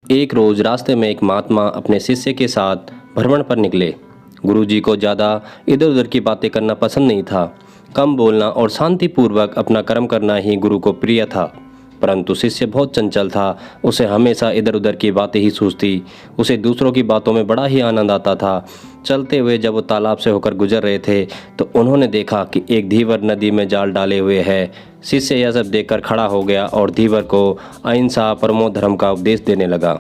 एक रोज रास्ते में एक महात्मा अपने शिष्य के साथ भ्रमण पर निकले। गुरुजी को ज़्यादा इधर उधर की बातें करना पसंद नहीं था। कम बोलना और शांतिपूर्वक अपना कर्म करना ही गुरु को प्रिय था। परंतु शिष्य बहुत चंचल था। उसे हमेशा इधर उधर की बातें ही सूझती। उसे दूसरों की बातों में बड़ा ही आनंद आता था। चलते हुए जब वो तालाब से होकर गुजर रहे थे तो उन्होंने देखा कि एक धीवर नदी में जाल डाले हुए है। शिष्य यह सब देखकर खड़ा हो गया और धीवर को अहिंसा परमो धर्म का उपदेश देने लगा।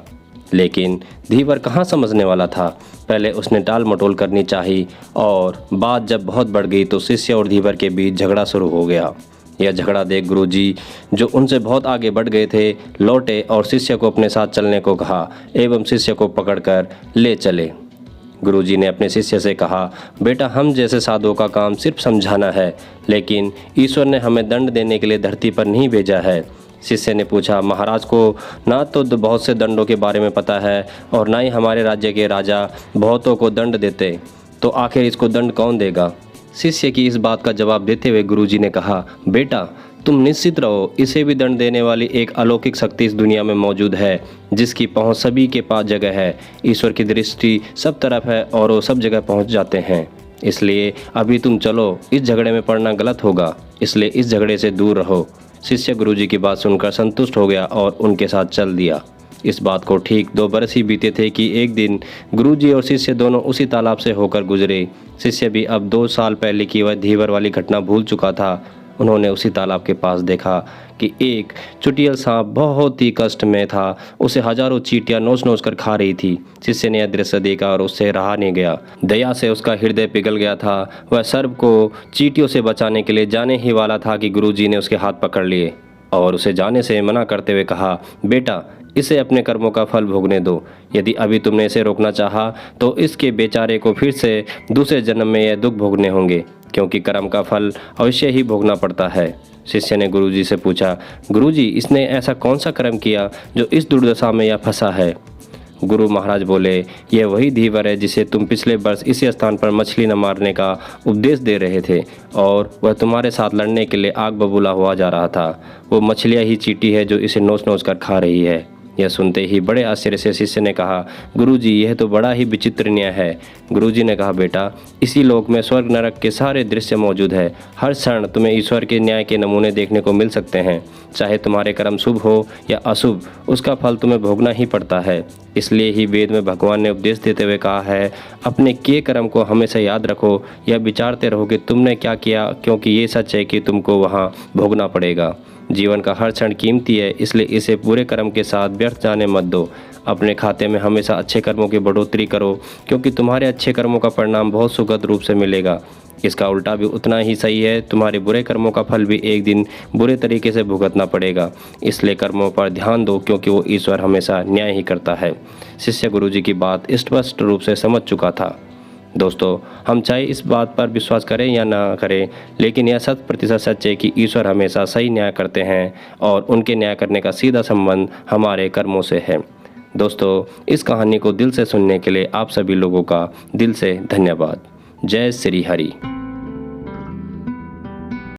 लेकिन धीवर कहाँ समझने वाला था। पहले उसने टाल मटोल करनी चाहिए और बात जब बहुत बढ़ गई तो शिष्य और धीवर के बीच झगड़ा शुरू हो गया। यह झगड़ा देख गुरुजी, जो उनसे बहुत आगे बढ़ गए थे, लौटे और शिष्य को अपने साथ चलने को कहा एवं शिष्य को पकड़कर ले चले। गुरुजी ने अपने शिष्य से कहा, बेटा, हम जैसे साधुओं का काम सिर्फ समझाना है, लेकिन ईश्वर ने हमें दंड देने के लिए धरती पर नहीं भेजा है। शिष्य ने पूछा, महाराज को ना तो बहुत से दंडों के बारे में पता है और ना ही हमारे राज्य के राजा बहुतों को दंड देते, तो आखिर इसको दंड कौन देगा। शिष्य की इस बात का जवाब देते हुए गुरुजी ने कहा, बेटा, तुम निश्चित रहो, इसे भी दंड देने वाली एक अलौकिक शक्ति इस दुनिया में मौजूद है, जिसकी पहुंच सभी के पास जगह है। ईश्वर की दृष्टि सब तरफ है और वो सब जगह पहुंच जाते हैं। इसलिए अभी तुम चलो, इस झगड़े में पड़ना गलत होगा, इसलिए इस झगड़े से दूर रहो। शिष्य गुरुजी की बात सुनकर संतुष्ट हो गया और उनके साथ चल दिया। इस बात को ठीक 2 बरस ही बीते थे कि एक दिन गुरुजी और शिष्य दोनों उसी तालाब से होकर गुजरे। शिष्य भी अब 2 साल पहले की वह धीवर वाली घटना भूल चुका था। उन्होंने उसी तालाब के पास देखा कि एक चुटियल सांप बहुत ही कष्ट में था। उसे हजारों चींटियां नोच नोच कर खा रही थी। शिष्य ने यह दृश्य देखा और उससे रहा नहीं गया। दया से उसका हृदय पिघल गया था। वह सर्प को चींटियों से बचाने के लिए जाने ही वाला था कि गुरुजी ने उसके हाथ पकड़ लिए और उसे जाने से मना करते हुए कहा, बेटा, इसे अपने कर्मों का फल भोगने दो। यदि अभी तुमने इसे रोकना चाहा तो इसके बेचारे को फिर से दूसरे जन्म में यह दुख भोगने होंगे, क्योंकि कर्म का फल अवश्य ही भोगना पड़ता है। शिष्य ने गुरुजी से पूछा, गुरुजी, इसने ऐसा कौन सा कर्म किया जो इस दुर्दशा में यह फंसा है। गुरु महाराज बोले, यह वही धीवर है जिसे तुम पिछले वर्ष इसी स्थान पर मछली न मारने का उपदेश दे रहे थे और वह तुम्हारे साथ लड़ने के लिए आग बबूला हुआ जा रहा था। वो मछलियाँ ही चींटी है जो इसे नोच नोच कर खा रही है। यह सुनते ही बड़े आश्चर्य से शिष्य ने कहा, गुरुजी, यह तो बड़ा ही विचित्र न्याय है। गुरुजी ने कहा, बेटा, इसी लोक में स्वर्ग नरक के सारे दृश्य मौजूद है। हर क्षण तुम्हें ईश्वर के न्याय के नमूने देखने को मिल सकते हैं। चाहे तुम्हारे कर्म शुभ हो या अशुभ, उसका फल तुम्हें भोगना ही पड़ता है। इसलिए ही वेद में भगवान ने उपदेश देते हुए कहा है, अपने किए कर्म को हमेशा याद रखो, यह विचारते रहो कि तुमने क्या किया, क्योंकि ये सच है कि तुमको वहाँ भोगना पड़ेगा। जीवन का हर क्षण कीमती है, इसलिए इसे पूरे कर्म के साथ व्यर्थ जाने मत दो। अपने खाते में हमेशा अच्छे कर्मों की बढ़ोतरी करो, क्योंकि तुम्हारे अच्छे कर्मों का परिणाम बहुत सुखद रूप से मिलेगा। इसका उल्टा भी उतना ही सही है, तुम्हारे बुरे कर्मों का फल भी एक दिन बुरे तरीके से भुगतना पड़ेगा। इसलिए कर्मों पर ध्यान दो, क्योंकि वो ईश्वर हमेशा न्याय ही करता है। शिष्य गुरुजी की बात स्पष्ट रूप से समझ चुका था। दोस्तों, हम चाहे इस बात पर विश्वास करें या ना करें, लेकिन यह 100% सच है कि ईश्वर हमेशा सही न्याय करते हैं और उनके न्याय करने का सीधा संबंध हमारे कर्मों से है। दोस्तों, इस कहानी को दिल से सुनने के लिए आप सभी लोगों का दिल से धन्यवाद। जय श्री हरि।